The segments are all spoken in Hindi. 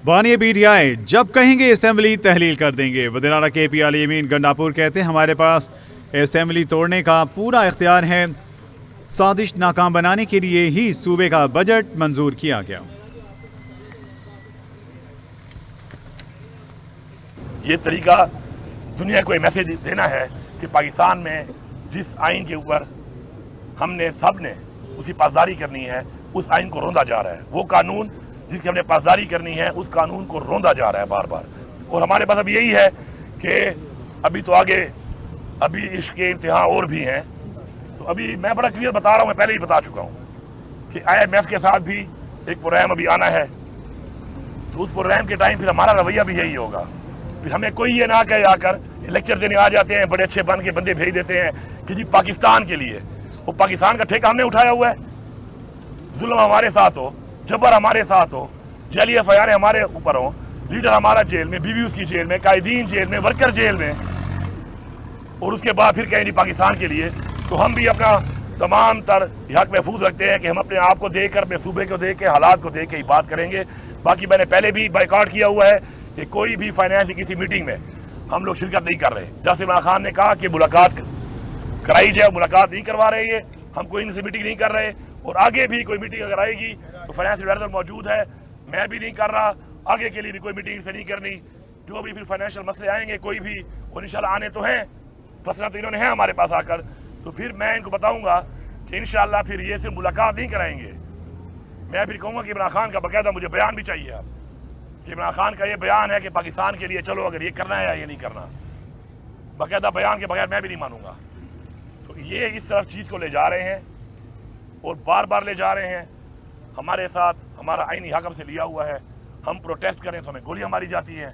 बानी पीटीआई जब कहेंगे असेंबली तहलील कर देंगे। वज़ीर-ए-आला KP अली अमीन गंडापुर कहते हैं हमारे पास असेंबली तोड़ने का पूरा इख्तियार है। साजिश नाकाम बनाने के लिए ही सूबे का बजट मंजूर किया गया। ये तरीका दुनिया को मैसेज देना है कि पाकिस्तान में जिस आइन के ऊपर हमने सब ने उसकी पासदारी करनी है, उस आइन को रोंदा जा रहा है। वो कानून जिसकी हमने पासदारी करनी है, उस कानून को रोंदा जा रहा है बार बार। और हमारे पास अब यही है कि अभी तो आगे अभी इसके इम्तिहान और भी हैं। तो अभी मैं बड़ा क्लियर बता रहा हूँ, मैं पहले ही बता चुका हूँ कि IMF के साथ भी एक प्रोग्राम अभी आना है। तो उस प्रोग्राम के टाइम फिर हमारा रवैया भी यही होगा। फिर हमें कोई ये ना कहे आकर लेक्चर देने आ जाते हैं, बड़े अच्छे बन के बंदे भेज देते हैं कि जी पाकिस्तान के लिए। वो पाकिस्तान का ठेका हमने उठाया हुआ है। जुल्म हमारे साथ हो, जबर हमारे साथ हो, जाली FIR हमारे ऊपर हो, लीडर हमारा जेल में, बीवी उसकी जेल में, कायदीन जेल में, वर्कर जेल में, और उसके बाद फिर कहें नहीं पाकिस्तान के लिए। तो हम भी अपना तमाम तर हक महफूज रखते हैं कि हम अपने आप को देकर, अपने सूबे को देख के, हालात को देख के ही बात करेंगे। बाकी मैंने पहले भी बाइकआउट किया हुआ है कि कोई भी फाइनेंस की किसी मीटिंग में हम लोग शिरकत नहीं कर रहे। जैसे इमरान खान ने कहा कि मुलाकात कराई जाए, मुलाकात नहीं करवा रहे ये, हम कोई इनसे मीटिंग नहीं कर रहे। और आगे भी कोई मीटिंग अगर आएगी तो फाइनेंस एडवाइजर मौजूद है, मैं भी नहीं कर रहा, आगे के लिए भी कोई मीटिंग से नहीं करनी। जो भी फिर फाइनेंशियल मसले आएंगे कोई भी, और इंशाल्लाह आने तो हैं, फसना तो इन्होंने है हमारे पास आकर, तो फिर मैं इनको बताऊंगा कि इंशाल्लाह फिर ये सिर्फ मुलाकात नहीं कराएंगे। मैं फिर कहूँगा कि इमरान खान का बाकायदा मुझे बयान भी चाहिए अब कि इमरान खान का ये बयान है कि पाकिस्तान के लिए चलो अगर ये करना है या ये नहीं करना, बाकायदा बयान के बगैर मैं भी नहीं मानूंगा। तो ये इस तरफ चीज़ को ले जा रहे हैं और बार बार ले जा रहे हैं। हमारे साथ हमारा आईनी हक हमसे लिया हुआ है। हम प्रोटेस्ट करें तो हमें गोलियां मारी जाती हैं,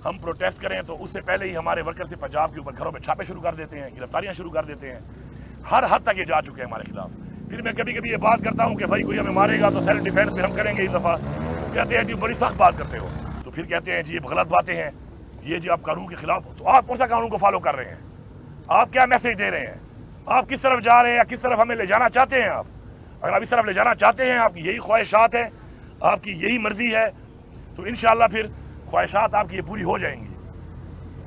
हम प्रोटेस्ट करें तो उससे पहले ही हमारे वर्कर से पंजाब के ऊपर घरों में छापे शुरू कर देते हैं, गिरफ्तारियां शुरू कर देते हैं। हर हद तक ये जा चुके हैं हमारे खिलाफ। फिर मैं कभी कभी ये बात करता हूँ कि भाई कोई हमें मारेगा तो सेल्फ डिफेंस में हम करेंगे। इस दफ़ा कहते हैं जी बड़ी सख्त बात करते हो, तो फिर कहते हैं जी ये गलत बातें हैं, ये जी आप कानून के खिलाफ हो। तो आप कौन सा कानून को फॉलो कर रहे हैं? आप क्या मैसेज दे रहे हैं? आप किस तरफ जा रहे हैं या किस तरफ हमें ले जाना चाहते हैं? आप अगर आप इस तरफ ले जाना चाहते हैं, आपकी यही ख्वाहिशात है, आपकी यही मर्जी है, तो इंशाल्लाह फिर ख्वाहिशात आपकी ये पूरी हो जाएंगी।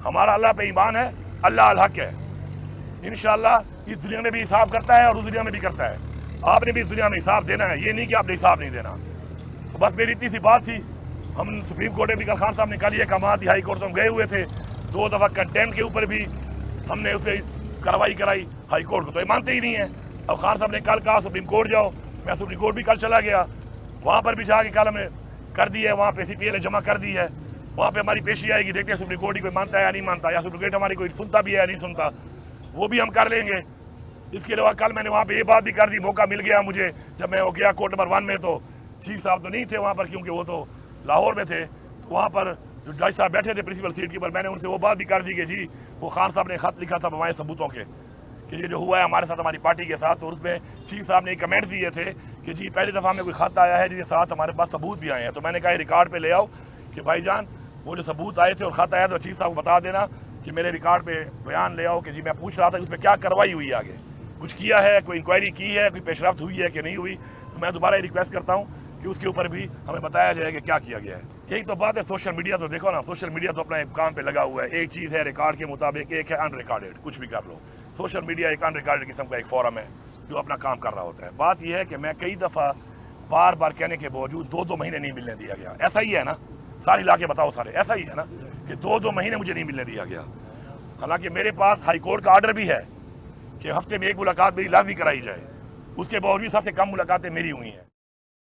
हमारा अल्लाह पे ईमान है, अल्लाह अल हक है। इंशाल्लाह इस दुनिया में भी हिसाब करता है और उस दुनिया में भी करता है। आपने भी इस दुनिया में हिसाब देना है, ये नहीं कि आपने हिसाब नहीं देना। तो बस मेरी इतनी सी बात थी। हम सुप्रीम कोर्ट में भी कल खान साहब ने कल ये कहा थी, हाई कोर्ट तो हम गए हुए थे, 2 दफ़ा कंटेम्प्ट के ऊपर भी हमने उसे कार्रवाई कराई हाई कोर्ट को, तो ये मानते ही नहीं है। अब खान साहब ने कल कहा सुप्रीम कोर्ट जाओ, मैं सुप्रीम कोर्ट भी कल चला गया, वहाँ पर भी जाके कल हमने कर दी है, वहाँ पे CPL जमा कर दी है, वहाँ पे हमारी पेशी आएगी, देखते हैं सुप्रीम कोर्ट ही कोई मानता है या नहीं मानता, या सुप्रीम कोर्ट हमारी कोई सुनता भी है या नहीं सुनता, वो भी हम कर लेंगे। इसके अलावा कल मैंने वहाँ पे ये बात भी कर दी, मौका मिल गया मुझे, जब मैं वो गया कोर्ट नंबर 1 में, तो चीफ साहब तो नहीं थे वहाँ पर क्योंकि वो तो लाहौर में थे। तो वहाँ पर जो जज साहब बैठे थे प्रिंसिपल सीट के ऊपर, मैंने उनसे वो बात भी कर दी कि जी वो खान साहब ने खत लिखा था हमारे सबूतों के कि ये जो हुआ है हमारे साथ, हमारी पार्टी के साथ, और उसमें चीफ साहब ने कमेंट दिए थे कि जी पहली दफ़ा हमें कोई खत आया है जिसके साथ हमारे पास सबूत भी आए हैं। तो मैंने कहा रिकॉर्ड पे ले आओ कि भाईजान वो जो सबूत आए थे और खत आया तो चीफ साहब को बता देना कि मेरे रिकॉर्ड पे बयान ले आओ कि जी मैं पूछ रहा था कि उस पर क्या कार्रवाई हुई है, आगे कुछ किया है, कोई इंक्वायरी की है, कोई पेशरफ्त हुई है कि नहीं हुई। तो मैं दोबारा रिक्वेस्ट करता हूँ कि उसके ऊपर भी हमें बताया जाए कि क्या किया गया है। यही तो बात है। सोशल मीडिया तो देखो ना, सोशल मीडिया तो अपना एक काम पे लगा हुआ है। एक चीज़ है रिकॉर्ड के मुताबिक, एक है अनरिकॉर्डेड, कुछ भी कर लो। सोशल मीडिया एक अनरिकॉर्डेड किस्म का एक फोरम है जो अपना काम कर रहा होता है। बात यह है कि मैं कई दफ़ा बार बार कहने के बावजूद 2-2 महीने नहीं मिलने दिया गया। ऐसा ही है ना, सारे इलाके बताओ सारे, ऐसा ही है ना कि 2-2 महीने मुझे नहीं मिलने दिया गया। हालांकि मेरे पास हाई कोर्ट का ऑर्डर भी है कि हफ्ते में 1 मुलाकात मेरी लाजमी कराई जाए, उसके बावजूद सबसे कम मुलाकातें मेरी हुई हैं।